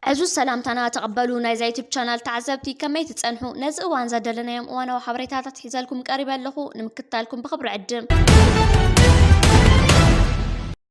عزو السلام تانا تقبلوا ناي زي يوتيوب شانل تعزبتي كمية تصنحوا نزق وان زدلنا يوم وانا وحبريتها تحيزالكم قريبا لخو نمكتالكم بخبر عدم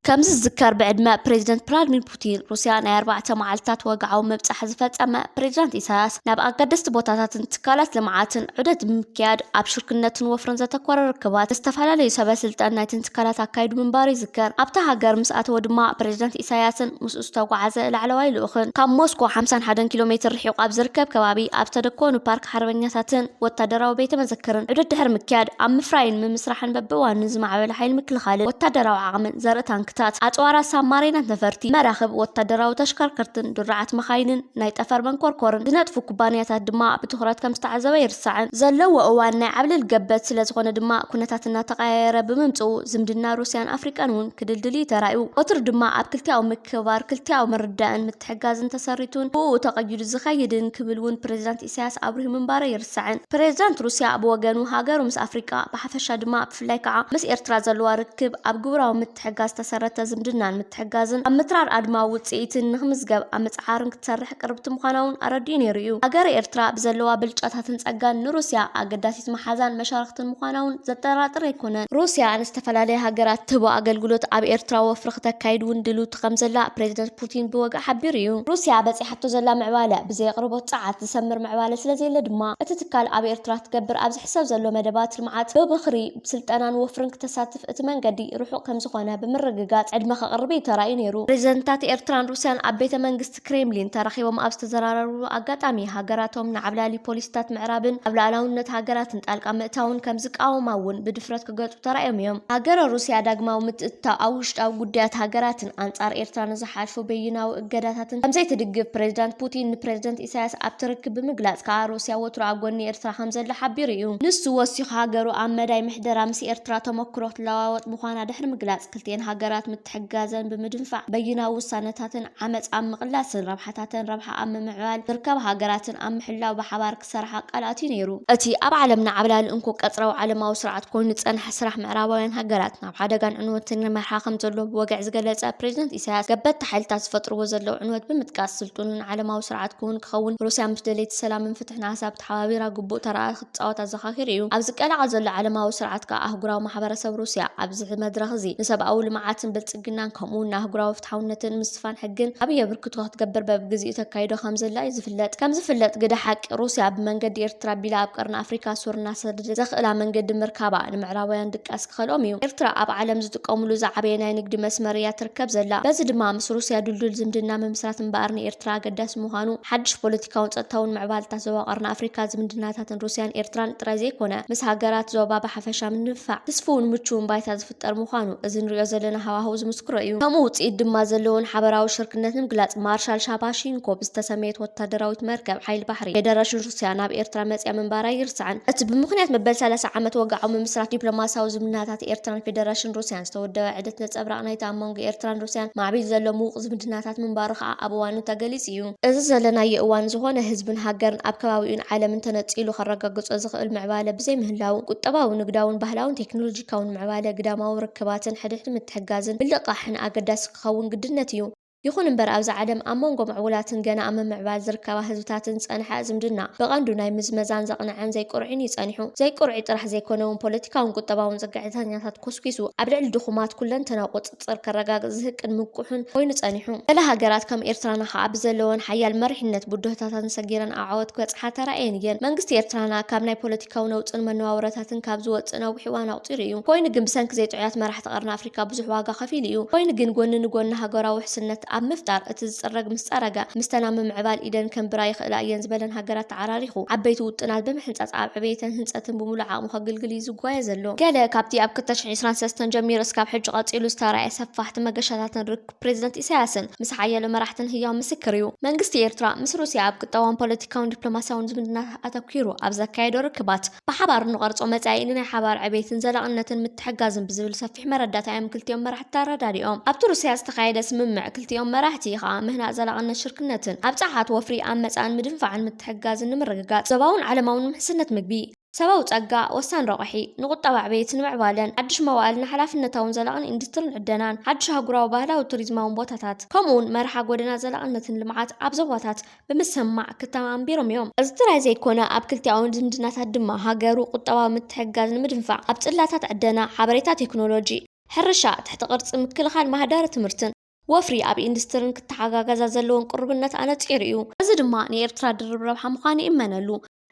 كمز الذكر بعد ما بريزيدنت فلاديمير بوتين روسيا ناي 4 معالتات وقعوا مبصح زفصمه بريزيدنت إيساياس ناب أقدست بوتاتات تكالات لمعاتن عدد مكياد اب شركنتن وفرن زتكوار ركبات استفላለዩ ሰበስልጣን ናይትን ትካላት አካይዱ ምንባር ይዝከር ኣብታ ሃገር ምስ ኣተወ ድማ ፕሬዝዳንት ኢሳያስን ምስ ዝተጓዓዘ ላዕለዋይ ልኡኽን ካብ ሞስኮ 51 ኪሎ ሜትር ርሒቑ ኣብ ዝርከብ ከባቢ ኣብ ተደኮኑ ፓርክ ሓርበኛታትን ወታደራዊ ቤተ መዘክርን ዕድድ ድሕር ምክያድ ኣብ ምፍራይን ምምስራሕን በብዋንን ዝማዕበለ ሓይሊ ምክልኻልን ወታደራዊ ዓቕምን ዘርኢ ታንክታት ኣጽዋራ ሳማሪናት ነፈርቲ መራኽብ ወታደራዊ ተሽከርከርትን ድርዓት መኻይንን ናይ ጠፈር መንኮርኮርን ዝነጥፉ ኩባንያታት ድማ ብትኹረት ከም ዝተዓዘበ ይርስዓን ዘለዎ እዋን ናይ ዓብልል ገበት ስለ ዝኾነ ድማ ኩነታትና ተቀያየረ ብምምጽኡ ዝምድና ሩስያን አፍሪካን እውን ክድልድል ተራዩ ወትር ድማ ኣብ ክልቲያው ምክባር ክልቲያው መርዳእን ምትሕጋዝን ተሰሪቱን ብኡ ተቀይዱ ዝኸይድን ክብል እውን ፕሬዝዳንት ኢሳያስ ኣብርሂ ምንባረ ይርስዓን ፕሬዝዳንት ሩስያ ብወገኑ ሃገሩ ምስ አፍሪካ ብሓፈሻ ድማ ብፍላይ ከዓ ምስ ኤርትራ ዘለዋ ርክብ ኣብ ግብራዊ ምትሕጋዝ ተሰረተ ዝምድናን ምትሕጋዝን ኣብ ምትራር ኣድማ ውጽኢትን ንኽምዝገብ ኣብ መጽሓርን ክትሰርሕ ቅርብቲ ምዃናውን ኣረዲኡ ነይሩ እዩ ሃገር ኤርትራ ብዘለዋ ብልጫታትን ጸጋን ንሩስያ ኣገዳሲት መሓዛን መሻርክትን ምዃናውን ዘጠራጥር ኣይኮነን ሩስያ ንዝተፈላለየ ሃገራት ትህቦ ኣገልግሎት ኣብ ኤርትራ ወፍሪ ክተካይድ እውን ድልውቲ ከም ዘላ ፕሬዝዳንት ፑቲን ብወግዕ ሓቢሩ እዩ ሩስያ በፂሓቶ ዘላ ምዕባለ ብዘይ ቅርቦት ጸዓት ዝሰምር ምዕባለ ስለዘየለ ድማ እቲ ትካል ኣብ ኤርትራ ትገብር ኣብ ዝሕሰብ ዘሎ መደባት ልምዓት ብብኽሪ ስልጠናን ወፍርን ክተሳትፍ እቲ መንገዲ ርሑቕ ከም ዝኾነ ብምርግጋጽ ዕድመ ከቕርቢ ተራእዩ ነይሩ ፕሬዝዳንታት ኤርትራን ሩስያን ኣብ ቤተ መንግስቲ ክሬምሊን ተራኺቦም ኣብ ዝተዘራረብሉ ኣጋጣሚ ሃገራቶም ንዓብላሊ ፖሊስታት ምዕራብን ኣብ ላዕላውነት ሃገራትን ጣልቃ ምእታውን ከም ዝቃወማ እውን ብድፍረት ክገልጹ ተራእዮም እዮም ሃገረ ሩስያ ዳግማዊ ምትእትታው ኣብ ውሽጣዊ ጉዳያት ሃገራትን አንጻር ኤርትራ ንዝሓልፉ በይናዊ እገዳታትን ከም ዘይትድግፍ ፕሬዝዳንት ፑቲን ንፕሬዝዳንት ኢሳያስ ኣብ ትርክብ ብምግላጽ ከዓ ሩስያ ወትሩ ኣብ ጎኒ ኤርትራ ከም ዘላ ሓቢሩ እዩ ንሱ ወሲኹ ሃገሩ ኣብ መዳይ ምሕደራ ምስ ኤርትራ ተመክሮ ክትለዋወጥ ምዃና ድሕሪ ምግላጽ ክልቲአን ሃገራት ምትሕጋዘን ብምድንፋዕ በይናዊ ውሳነታትን ዓመፅ ኣብ ምቕላስን ረብሓታትን ረብሓ ኣብ ምምዕባል ዝርከባ ሃገራትን ኣብ ምሕላው ብሓባር ክሰርሓ ቃልኣትዩ ነይሩ እቲ ኣብ ዓለምና ዓብላሊ እንኮ ቀፅራዊ ዓለማዊ ስርዓት ኮይኑ ዝጸንሐ ስራሕ ምዕራባውያን ሃገራት ናብ ሓደጋን ዕንወትን መርሓ ከም ዘሎ ብወግዕ ዝገለጸ ፕሬዝዳንት ኢሳያስ ገበቲ ሓይልታት ዝፈጥርዎ ዘለዉ ዕንወት ብምጥቃስ ስልጡንን ዓለማዊ ስርዓት ክኸውን ሩስያ ምስ ደለይቲ ሰላምን ፍትሕን ሓሳብ ተሓባቢራ ግቡእ ተራእይ ክትፃወት ኣዘኻኺር እዩ ኣብዚ ቀላቀል ዘሎ ዓለማዊ ስርዓት ከዓ ኣህጉራዊ ማሕበረሰብ ሩስያ ኣብዚ መድረኽ እዚ ንሰብኣዊ ልምዓትን ብልጽግናን ከምኡውን ኣህጉራዊ ፍትሓውነትን ምስፋን ሕግን ዓብዪ ኣበርክቶ ክትገብር በብግዚኡ ተካይዶ ከም ዘላ እዩ ዝፍለጥ ከም ዝፍለጥ ግደ ሓቂ ሩስያ ብመንገዲ ኤርትራ ቢላ ኣብ ቀርኒ ኣፍሪካ ሱርና ሰደደ ዘኽእላ መንገዲ ምርካባ ንምዕራባውያን ድቃስ ክኸልኦም እዩ ኤርትራ ኣብ ዓለም ዝጥቀሙሉ ዝዓበየ ናይ ንግዲ መስመር እያ ትርከብ ዘላ በዚ ድማ ምስ ሩስያ ድልዱል ዝምድና ምምስራት እምበኣር ንኤርትራ ኣገዳሲ ምዃኑ ሓድሽ ፖለቲካውን ጸጥታውን ምዕባልታት ዞባ ቀርኒ ኣፍሪካ ዝምድናታትን ሩስያን ኤርትራን ጥራይ ዘይኮነ ምስ ሃገራት ዞባ ብሓፈሻ ምንፋዕ ተስፉውን ምቹውን ባይታ ዝፍጠር ምዃኑ እዚ ንሪኦ ዘለና ሃዋህው ዝምስክሮ እዩ ከምኡ ውፅኢት ድማ ዘለውን ሓበራዊ ሽርክነት ንምግላጽ ማርሻል ሻባሺንኮ ብዝተሰመየት ወታደራዊት መርከብ ሓይሊ ባሕሪ ፌደሬሽን ሩስያ ናብ ኤርትራ መጽያ ምንባራ ይርስዓን እቲ ብምኽንያት መበል 30 ዓመት ወጋዓዊ ምምስራት ዲፕሎማሲያዊ ዝምድናታት ኤርትራን ፌደሬሽን ሩስያን ዝተወደበ ዕደት ነጸብራቕ ናይቲ ኣብ መንጎ ኤርትራን ሩስያን ማዕቢል ዘሎ ምዉቕ ዝምድናታት ምንባሩ ከዓ ኣብ እዋኑ ተገሊጹ እዩ እዚ ዘለናዮ እዋን ዝኾነ ህዝብን ሃገርን ኣብ ከባቢኡን ዓለምን ተነጺሉ ከረጋግጾ ዝኽእል ምዕባለ ብዘይ ምህላው ቁጠባዊ ንግዳውን ባህላውን ቴክኖሎጂካውን ምዕባለ ግዳማዊ ርክባትን ሕድሕድ ምትሕጋዝን ብልቃሕን ኣገዳሲ ክኸውን ግድነት እዩ ይኹን እምበር ኣብዚ ዓለም ኣብ መንጎ ምዕቡላትን ገና ኣብ ምምዕባል ዝርከባ ህዝብታትን ጸንሐ ዝምድና ብቐንዱ ናይ ምዝመዛን ዘቕንዐን ዘይቁርዒን ይጸኒሑ ዘይቁርዒ ጥራሕ ዘይኮነውን ፖለቲካውን ቁጠባውን ጽጋዕተኛታት ኮስኪሱ ኣብ ልዕሊ ድኹማት ኩለንተናዊ ቁፅፅር ከረጋግጽ ዝህቅን ምቁሕን ኮይኑ ጸኒሑ ገለ ሃገራት ከም ኤርትራና ከዓ ብዘለወን ሓያል መሪሕነት ቡድህታትን ሰጊረን ኣብ ዓወት ክበጽሓ ተራእየን እየን መንግስቲ ኤርትራና ካብ ናይ ፖለቲካዊ ነውፅን መነባብሮታትን ካብ ዝወፅእ ነዊሕ እዋን ኣቁፂሩ እዩ ኮይኑ ግን ብሰንኪ ዘይጥዑያት መራሕቲ ቀርኒ ኣፍሪካ ብዙሕ ዋጋ ከፊሉ እዩ ኮይኑ ግን ጎኒ ንጎኒ ሃገራዊ ውሕስነት ኣብ ምፍጣር እቲ ዝጸረግ ምስ ጸረጋ ምስተና ምምዕባል ኢደን ከንብራ ይኽእላ እየን ዝበለን ሃገራት ተዓራሪኹ ዓበይቲ ውጥናት ብምሕንጻጽ ኣብ ዕብየትን ህንጸትን ብሙሉእ ዓቕሙ ከገልግል እዩ ዝጓየ ዘሎ ገለ ካብቲ ኣብ 2023 ጀሚሩ እስካብ ሕጂ ቀጺሉ ዝተራእየ ሰፋሕቲ መገሻታትን ርክብ ፕሬዝዳንት ኢሳያስን ምስ ሓያሎ መራሕትን ህያው ምስክር እዩ መንግስቲ ኤርትራ ምስ ሩስያ ኣብ ቁጠባውን ፖለቲካውን ዲፕሎማሲያውን ዝምድናት ኣተኪሩ ኣብ ዘካየዶ ርክባት ብሓባር ንቐርጾ መጻኢ ንናይ ሓባር ዕብየትን ዘላቕነትን ምትሕጋዝን ብዝብል ሰፊሕ መረዳእታ እዮም ክልቲኦም መራሕቲ ተረዳዲኦም ኣብቲ ሩስያ ዝተኻየደ ስምምዕ ክልቲኦም መራሕቲ ከዓ ምህናእ ዘላቕነት ሽርክነትን ኣብ ጸዓት ወፍሪ ኣብ መጻን ምድንፋዕን ምትሕጋዝን ንምርግጋጽ ዞባውን ዓለማውን ምሕስነት ምግቢ سباو ጸጋ ወሳን ረቕሒ ንቁጠባ ዕብየት ንምዕባለን ሓድሽ መዋዕልን ሓላፍነታውን ዘላቕን ኢንዱስትሪን ዕደናን ሓድሽ ሃገራዊ ባህላዊ ቱሪዝማውን ቦታታት ከምኡውን መርሓ ጎደና ዘላቕነትን ልምዓት ኣብ ዞባታት ብምስማዕ ክተማንቢሮም እዮም እዚ ጥራይ ዘይኮነ ኣብ ክልቲኣውን ዝምድናታት ድማ ሃገሩ ቁጠባዊ ምትሕግጋዝ ንምድንፋዕ ኣብ ጽላታት ዕደና ሓበሬታ ቴክኖሎጂ ሕርሻ ትሕቲ ቅርጺ ምክልኻል ማህደረ ትምህርትን ወፍሪ ኣብ ኢንዱስትሪን ክትሓጋገዛ ዘለዎን ቁርብነት ኣነጺሩ እዩ እዚ ድማ ንኤርትራ ድርብ ረብሓ ምዃኑ ይእመነሉ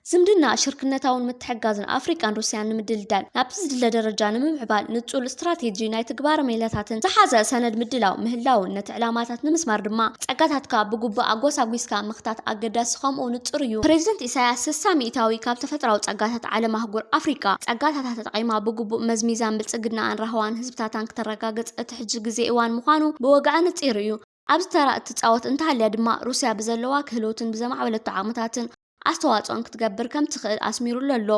ዝምድና ሽርክነታውን ምትሕጋዝን ኣፍሪካን ሩስያን ንምድልዳል ናብቲ ዝድለ ደረጃ ንምምዕባል ንጹል ስትራቴጂ ናይ ትግባር ሜላታትን ዝሓዘ ሰነድ ምድላው ምህላውን ነቲ ዕላማታት ንምስማር ድማ ጸጋታትካ ብጉቡእ ኣጎሳጒስካ ምኽታት ኣገዳሲ ከምኡ ንጹር እዩ ፕሬዚደንት ኢሳያስ 60 ሚእታዊ ካብ ተፈጥራዊ ጸጋታት ዓለም ኣህጉር ኣፍሪካ ጸጋታታት ተጠቒማ ብጉቡእ መዝሚዛን ብልጽግናን ረህዋን ህዝብታታን ክትረጋገጽ እቲ ሕጂ ግዜ እዋን ምዃኑ ብወግዓ ንጹር እዩ ኣብዚ ተራ እትጻወት እንተሃልያ ድማ ሩስያ ብዘለዋ ክህሎትን ብዘማዕበለቶ ዓቕምታትን ኣስተዋጽኦን ክትገብር ከም ትኽእል ኣስሚሩሉ ኣሎ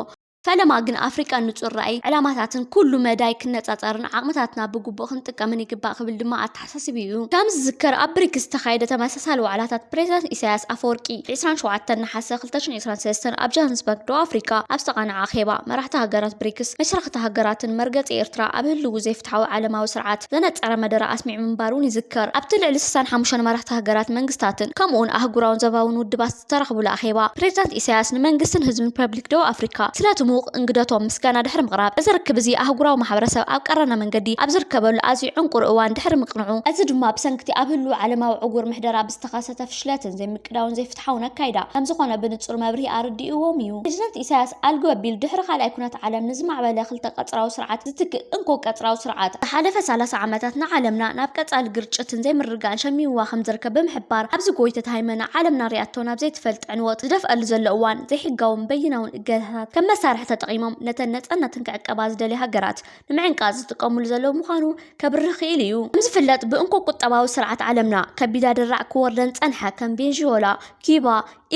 ፈለማ ግን ኣፍሪካ ንጹር ራእይ ዕላማታትን ኩሉ መዳይ ክነጻጸርን ዓቕምታትና ብግቡእ ክንጥቀምን ይግባእ ክብል ድማ ኣተሓሳስቢ እዩ ከም ዝዝከር ኣብ ብሪክስ ተኻይደ ተመሳሳሊ ዋዕላታት ፕሬዚደንት ኢሳያስ ኣፈወርቂ 27 ናሓሰ 2023 ኣብ ጆሃንስበርግ ደቡብ ኣፍሪካ ኣብ ዝተቓንዐ ኼባ መራሕቲ ሃገራት ብሪክስ መሽረኽቲ ሃገራትን መርገጺ ኤርትራ ኣብ ህልው ዘይፍትሓዊ ዓለማዊ ስርዓት ዘነጸረ መደረ ኣስሚዕ ምንባሩን ይዝከር ኣብቲ ልዕሊ 65 መራሕቲ ሃገራት መንግስታትን ከምኡውን ኣህጉራውን ዞባውን ውድባት ዝተረኽቡላ ኼባ ፕሬዚደንት ኢሳያስ ንመንግስትን ህዝብን ሪፐብሊክ ደቡብ ኣፍሪካ ስለትሙ እንግዶቶም ምስጋና ድሕሪ ምቕራብ እዚ ርክብ እዚ ኣህጉራዊ ማሕበረሰብ ኣብ ቀረና መንገዲ ኣብ ዝርከበሉ ኣዝዩ ዕንቁር እዋን ድሕሪ ምቕንዑ እዚ ድማ ብሰንኪቲ ኣብ ህልው ዓለማዊ ዕጉር ምሕደራ ብዝተኸሰተ ፍሽለትን ዘይምቅዳውን ዘይፍትሓውን ኣካይዳ ከም ዝኾነ ብንጹር መብርሂ ኣረዲእዎም እዩ ፕሬዚደንት ኢሳያስ ኣልጎ ኣቢል ድሕሪ ካልኣይ ኩናት ዓለም ንዝማዕበለ ክልተ ቀፅራዊ ስርዓት ዝትክእ እንኮ ቀፅራዊ ስርዓት ሓለፈ 30 ዓመታት ንዓለምና ናብ ቀጻሊ ግርጭትን ዘይምርጋእን ሸሚዋ ከም ዝርከብ ብምሕባር ኣብዚ ጎይተት ሃይመና ዓለምና ሪኣቶ ናብ ዘይትፈልጥ ዕንወት ዝደፍአሉ ዘሎ እዋን ዘይሕጋውን በይናውን እገታታት ከም መሳርሒ ተጠቂሞም ነተን ነጻነትን ክዕቀባ ዝደልዩ ሃገራት ንምዕንቃዝ ዝጥቀሙሉ ዘለዉ ምዃኑ ከብርህ ክኢል እዩ ከምዝፍለጥ ብእንኮ ቁጠባዊ ስርዓት ዓለምና ከቢዳ ድራዕ ክወርደን ጸንሐ ከም ቬንዙዌላ ኪባ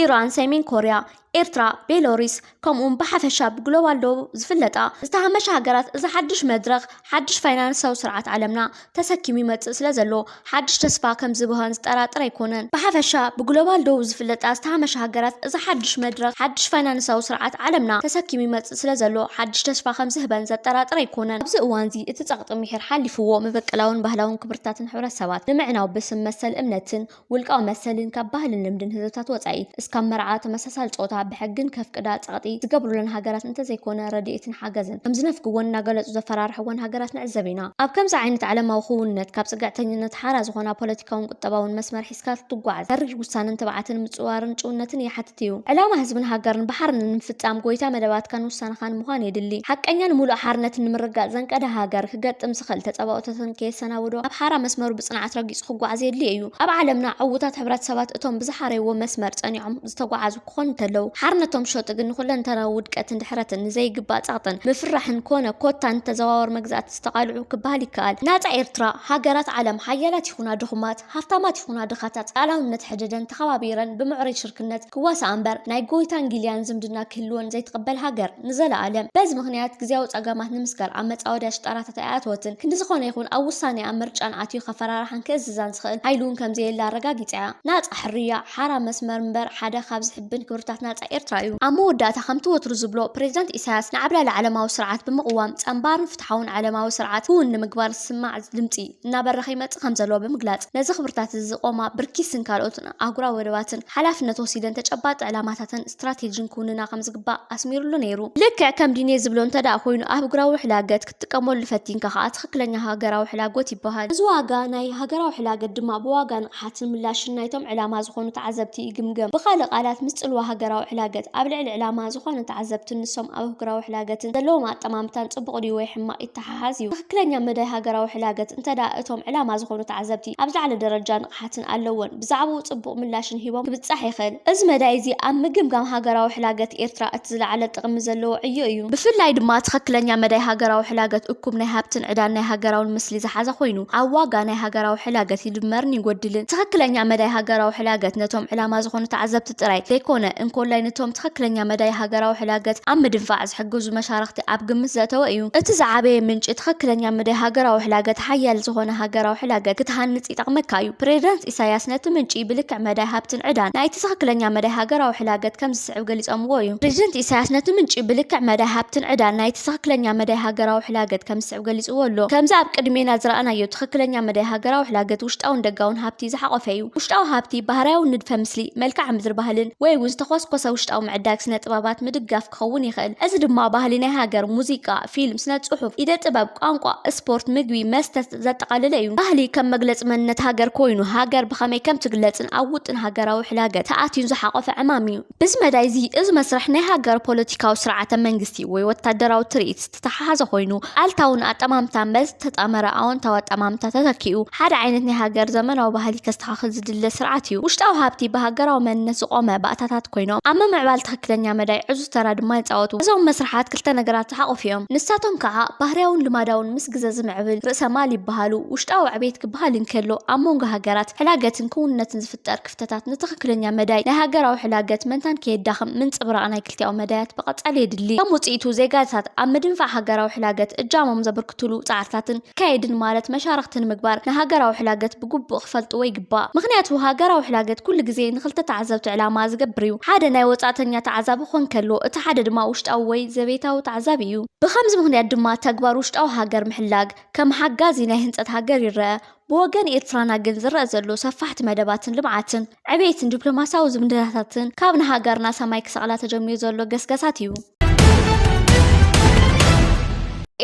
ኢራን ሰሜን ኮርያ ኤርትራ ቤሎሩስ ከምኡን ብሓፈሻ ብግሎባል ደቡብ ዝፍለጣ ዝተሃመሸ ሃገራት እዚ ሓድሽ መድረኽ ሓድሽ ፋይናንሳዊ ስርዓት ዓለምና ተሰኪሙ ይመጽእ ስለ ዘሎ ሓድሽ ተስፋ ከም ዝብሃን ዝጠራጥር ኣይኮነን ብሓፈሻ ብግሎባል ደቡብ ዝፍለጣ ዝተሃመሸ ሃገራት እዚ ሓድሽ መድረኽ ሓድሽ ፋይናንሳዊ ስርዓት ዓለምና ተሰኪሙ ይመጽእ ስለ ዘሎ ሓድሽ ተስፋ ከም ዝህበን ዘጠራጥር ኣይኮነን ኣብዚ እዋን እዚ እቲ ጸቕጢ ምሕር ሓሊፍዎ መበቀላውን ባህላውን ክብርታትን ሕብረተሰባት ንምዕናው ብስም መሰል እምነትን ውልቃዊ መሰልን ካብ ባህልን ልምድን ህዝብታት ወጻኢ እስካብ መርዓ ተመሳሳሊ ጾታ بحجن كف كدا تعطي تقبلوا لنا هاجرات أنت زي كونا رديئة حاجزن هم زنف جوانا قالت زفرار حوان هاجرات نعزبينا أب كم ساعة نتعلم موخون نتكاب سقعتني نتحرز وهنا بوليتيكون قطباون مسمار حسكات تقعد هرج وسان تبعتن متسوارن شونتني حتتيو علامة هزبن هاجرن بحرن نفتام قويتا مدوات كانوا سان خان مهاني دلي حق أنيان مولو حارنة نمرقا زنك أدا هاجر خجت مسخل تتبعو تتنكي سنة ودو أب حارة مسمار بصناعة رقيس خقو عزير ليو أب عالمنا عوتات حبرات سوات أتوم بزحاري ومسمار تانيعم زتوقعز وكون تلو حارنتهم شوت قن خلن ترى ودقت اندحرتن زي قبات عطن مفرحن كونه كوتان تزواور مجزات استقالعو كبالي قال ناتا إيرترا هاجرات عالم حيالات يخونا دخمات هفتامات يخونا دخاتات علاون نتحددن تخوابيرا بمعري شركنت كواس أمبر ناي قويتان جيليان زمدنا كلون زي تقبل هاجر نزل عالم باز مغنيات جزاوت أقامات نمسكر عمت أوداش طارات تاعاتوتن كنت زخون يكون أوصاني أمرج أن عتيو خفرار حن كززان سخل هايلون كم زي لا رقاقيتها نات حرية حرام مسمر منبر حدا خابز حبن كورتات نات إيرترايو عمود داتا خمتو وترزبلو بريزيدنت إساس نعبلا العلماء وسرعات بمقوام تنبار فتحون علماء وسرعات هو مقبار السماع لمتي نابر رخيمة خمزلو بمقلات نزي خبرتات الزقومة بركيسن كالوتن أقرا ودواتن حلافنا توسيدن تجبات علاماتاتن استراتيجين كوننا خمز قبا أسمير لنيرو لك كم ديني زبلون تدا خوينو أهقرا وحلاقات كتكمل لفتين كخات خكلنها هاقرا وحلاقوتي بهاد زواغا ناي هاقرا وحلاقات دما بواغا نقحات الملاشن نايتم علامة زخونو تعذبتي قمقم بخالق آلات مسئلوا هاقرا وحلاقات قبل العلامة زخونو تعذبت النسوم أهقرا وحلاقات دلوما تمامتان تبقلي ويحما اتحازيو خكلنيا مداي هاقرا وحلاقات انت داءتهم علامة زخونو تعذبتي أبدا على درجة نقحات اللون بزعبو تبق ملاشن هيوم كبتصحي خيل أزمة دايزي أم قمقم هاقرا وحلاقات إيرترا اتزل على تغمزلو عيو بفلاي دما تخكلنيا مداي هاقرا وحلاقات أكم نهابتن عدان هاقرا والمسلي زحازا خوينو عواقا نهاقرا وحلاقات يدمرني قدلن تخكلنيا مداي هاقرا وحلاقات نتوم علامة زخونو تعذبت ተዓዘብቲ ጥራይ ዘይኮነ እንኮላይ ነቶም ትክክለኛ መዳይ ሃገራዊ ሕላገት ኣብ ምድንፋዕ ዝሕግዙ መሻርክቲ ኣብ ግምት ዘተወ እዩ እቲ ዝዓበየ ምንጭ ትክክለኛ መዳይ ሃገራዊ ሕላገት ሓያል ዝኾነ ሃገራዊ ሕላገት ክትሃንጽ ይጠቕመካ እዩ ፕሬዝዳንት ኢሳያስ ነቲ ምንጭ ብልክዕ መዳይ ሃብትን ዕዳን ናይቲ ትክክለኛ መዳይ ሃገራዊ ሕላገት ከም ዝስዕብ ገሊጾምዎ እዩ ፕሬዝዳንት ኢሳያስ ነቲ ምንጭ ብልክዕ መዳይ ሃብትን ዕዳን ናይቲ ትክክለኛ መዳይ ሃገራዊ ሕላገት ከም ዝስዕብ ገሊጽዎ ኣሎ ከምዚ ኣብ ቅድሜና ዝረኣናዮ ትክክለኛ መዳይ ሃገራዊ ሕላገት ውሽጣውን ደጋውን ሃብቲ ዝሓቆፈ እዩ ውሽጣዊ ሃብቲ ባህርያዊ ንድፈ ምስሊ መልክዓ ምድሪ ባህልን ወይ እውን ዝተኾስኮሰ ውሽጣዊ ምዕዳግ ስነ ጥበባት ምድጋፍ ክኸውን ይኽእል እዚ ድማ ባህሊ ናይ ሃገር ሙዚቃ ፊልም ስነ ጽሑፍ ኢደ ጥበብ ቋንቋ ስፖርት ምግቢ መስተ ዘጠቃለለ እዩ ባህሊ ከም መግለጽ መንነት ሃገር ኮይኑ ሃገር ብኸመይ ከም ትግለጽን ኣብ ውጥን ሃገራዊ ሕላገት ተኣትዩ ዝሓቆፈ ዕማም እዩ ብዚ መዳይ እዚ መስርሕ ናይ ሃገር ፖለቲካዊ ስርዓተ መንግስቲ ወይ ወታደራዊ ትርኢት ዝተሓሓዘ ኮይኑ ኣልታውን ኣጠማምታ መዝ ተጣመረ ኣዎንታዊ ኣጠማምታ ተተኪኡ ሓደ ዓይነት ናይ ሃገር ዘመናዊ ባህሊ ከስተኻኽል ዝድለ ስርዓት እዩ ውሽጣዊ ሃብቲ ብሃገራዊ መንነት ዝቆመ ባእታታት ኮይኖም ኣብ ምዕባል ትክክለኛ መዳይ ዕዙዝ ተራ ድማ ይፃወቱ እዞም መስርሓት ክልተ ነገራት ተሓቆፍ እዮም ንሳቶም ከዓ ባህርያውን ልማዳውን ምስ ግዜ ዝምዕብል ርእሰ ማል ይበሃሉ ውሽጣዊ ዕቤት ክበሃል እንከሎ ኣብ መንጎ ሃገራት ሕላገትን ክውንነትን ዝፍጠር ክፍተታት ንትክክለኛ መዳይ ናይ ሃገራዊ ሕላገት መንታን ከየዳኽም ምንፅብራቕ ናይ ክልቲኦም መዳያት ብቐጻሊ የድሊ ከም ውፅኢቱ ዜጋታት ኣብ ምድንፋዕ ሃገራዊ ሕላገት እጃሞም ዘበርክትሉ ጻዕርታትን ካይድን ማለት መሻርክትን ምግባር ንሃገራዊ ሕላገት ብግቡእ ክፈልጡ ወይ ግባእ ምክንያቱ ሃገራዊ ሕላገት ኩሉ ግዜ ንክልተ ተዓዘብቲ ዕላማ ዝገብር እዩ ሓደ ናይ ወጻእተኛ ተዓዛቢ ኾን ከሎ እቲ ሓደ ድማ ውሽጣዊ ወይ ዘቤታዊ ተዓዛቢ እዩ ብኸምዚ ምክንያት ድማ ተግባር ውሽጣዊ ሃገር ምሕላግ ከም ሓጋዚ ናይ ህንፀት ሃገር ይረአ ብወገን ኤርትራና ግን ዝረአ ዘሎ ሰፋሕቲ መደባትን ልምዓትን ዕቤትን ዲፕሎማሲያዊ ዝምድናታትን ካብ ንሃገርና ሰማይ ክሰቕላ ተጀሚሩ ዘሎ ገስገሳት እዩ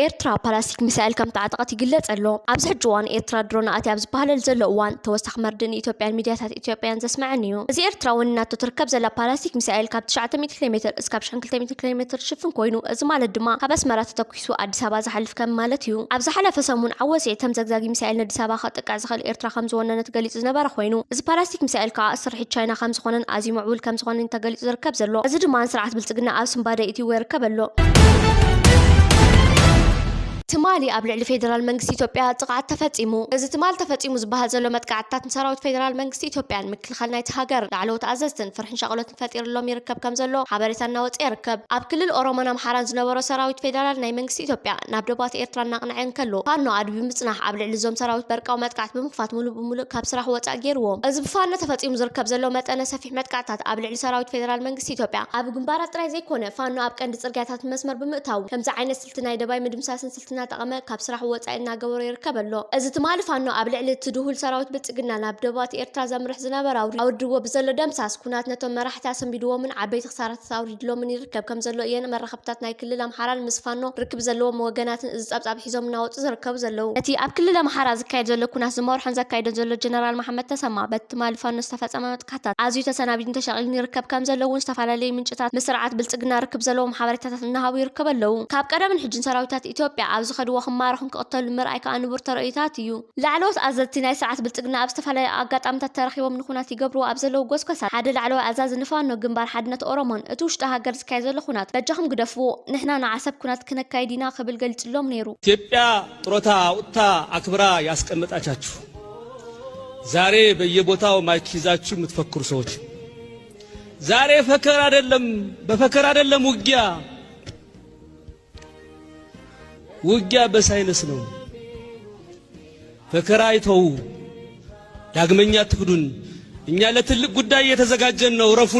ኤርትራ ፓላስቲክ ሚሳኤል ከም ተዓጠቐት ይግለጽ ኣሎ ኣብዚ ሕጂ እዋን ኤርትራ ድሮን ኣትያ ኣብ ዝበሃለል ዘሎ እዋን ተወሳኺ መርድን ኢትዮጵያን ሚድያታት ኢትዮጵያን ዘስምዐን እዩ እዚ ኤርትራ ወንናቶ ትርከብ ዘላ ፓላስቲክ ሚሳኤል ካብ 900 ኪሎ ሜትር እስካብ 1200 ኪሎ ሜትር ሽፍን ኮይኑ እዚ ማለት ድማ ካብ ኣስመራ ተተኪሱ ኣዲስ ኣበባ ዝሓልፍ ከም ማለት እዩ ኣብ ዝሓለፈ ሰሙን ዓወሲዕ ተምዘግዛጊ ሚሳኤል ንኣዲስ ኣበባ ከጥቃዕ ዝኽእል ኤርትራ ከም ዝወነነት ገሊጹ ዝነበረ ኮይኑ እዚ ፓላስቲክ ሚሳኤል ከዓ ስርሒት ቻይና ከም ዝኾነን ኣዝዩ ምዕቡል ከም ዝኾነን ተገሊጹ ዝርከብ ዘሎ እዚ ድማ ስርዓት ብልጽግና ኣብ ስምባደ ኢትዮ ይርከብ ኣሎ ትማሊ ኣብ ልዕሊ ፌደራል መንግስቲ ኢትዮጵያ ጥቃዓት ተፈጺሙ እዚ ትማል ተፈጺሙ ዝበሃል ዘሎ መጥቃዕትታት ንሰራዊት ፌደራል መንግስቲ ኢትዮጵያን ምክልኻል ናይቲ ሃገር ላዕለዎት ኣዘዝትን ፍርሕን ሸቐሎትን ፈጢሩሎም ይርከብ ከም ዘሎ ሓበሬታ እናወፅአ ይርከብ ኣብ ክልል ኦሮሞን ኣምሓራን ዝነበሮ ሰራዊት ፌደራል ናይ መንግስቲ ኢትዮጵያ ናብ ደባት ኤርትራ እናቕንዐን ከሎ ፋኖ ኣድቢ ምጽናሕ ኣብ ልዕሊ ዞም ሰራዊት በርቃዊ መጥቃዕቲ ብምኽፋት ሙሉእ ብሙሉእ ካብ ስራሕ ወጻእ ገይርዎም እዚ ብፋኖ ተፈጺሙ ዝርከብ ዘሎ መጠነ ሰፊሕ መጥቃዕትታት ኣብ ልዕሊ ሰራዊት ፌደራል መንግስቲ ኢትዮጵያ ኣብ ግንባራት ጥራይ ዘይኮነ ፋኖ ኣብ ቀንዲ ጽርግያታት መስመር ብምእታው ከምዚ ዓይነት ስልቲ ናይ ደባይ ምድምሳስን ስልትና ጠቐመ ካብ ስራሕ ወጻኢ እናገበሩ ይርከብ ኣሎ እዚ ትማሊ ፋኖ ኣብ ልዕሊ ትድሁል ሰራዊት ብልጽግና ናብ ደባት ኤርትራ ዘምርሕ ዝነበረ ኣውድዎ ብዘሎ ደምሳስ ኩናት ነቶም መራሕቲ ኣሰንቢድዎምን ዓበይቲ ክሳራት ኣውሪድሎምን ይርከብ ከም ዘሎ እየን መራኸብታት ናይ ክልል ኣምሓራን ምስ ፋኖ ርክብ ዘለዎም ወገናትን እዚ ጸብጻብ ሒዞም እናወጡ ዝርከቡ ዘለው እቲ ኣብ ክልል ኣምሓራ ዝካየድ ዘሎ ኩናት ዝመርሖን ዘካይደን ዘሎ ጀነራል መሐመድ ተሰማ በቲ ትማሊ ፋኖ ዝተፈጸመ መጥቃዕትታት ኣዝዩ ተሰናቢድን ተሸቂልን ይርከብ ከም ዘለውን ዝተፈላለዩ ምንጭታት ምስርዓት ብልጽግና ርክብ ዘለዎም ሓበሬታታት እናሃቡ ይርከቡ ኣለው ካብ ቀደምን ሕጅን ሰራዊታት ኢትዮጵያ ኣብ ዝኸድዎ ማረኹን ክቕተሉ ምርኣይ ከዓ ንቡር ተርእይታት እዩ ላዕለዎት ኣዘዝቲ ናይ ስርዓት ብልጽግና ኣብ ዝተፈላለዩ ኣጋጣሚታት ተረኺቦም ንኹናት ይገብርዎ ኣብ ዘለው ጎስጓሳት ሓደ ላዕለዋይ ኣዛዚ ንፋኖ ግንባር ሓድነት ኦሮሞን እቲ ውሽጢ ሃገር ዝካየድ ዘሎ ኩናት በጃኹም ግደፍዎ ንሕና ንዓሰብ ኩናት ክነካይድ ኢና ክብል ገልጽሎም ነይሩ ኢትዮጵያ ጥሮታ አውጥታ አክብራ ያስቀመጣቻችሁ ዛሬ በየቦታው ማይክ ይዛችሁ የምትፈክሩ ሰዎች ዛሬ ፈከር አይደለም በፈከር አይደለም ውጊያ በሳይንስ ነው ፈከራ አይተው ዳግመኛ ትክዱን እኛ ለትልቅ ጉዳይ የተዘጋጀን ነው ረፉ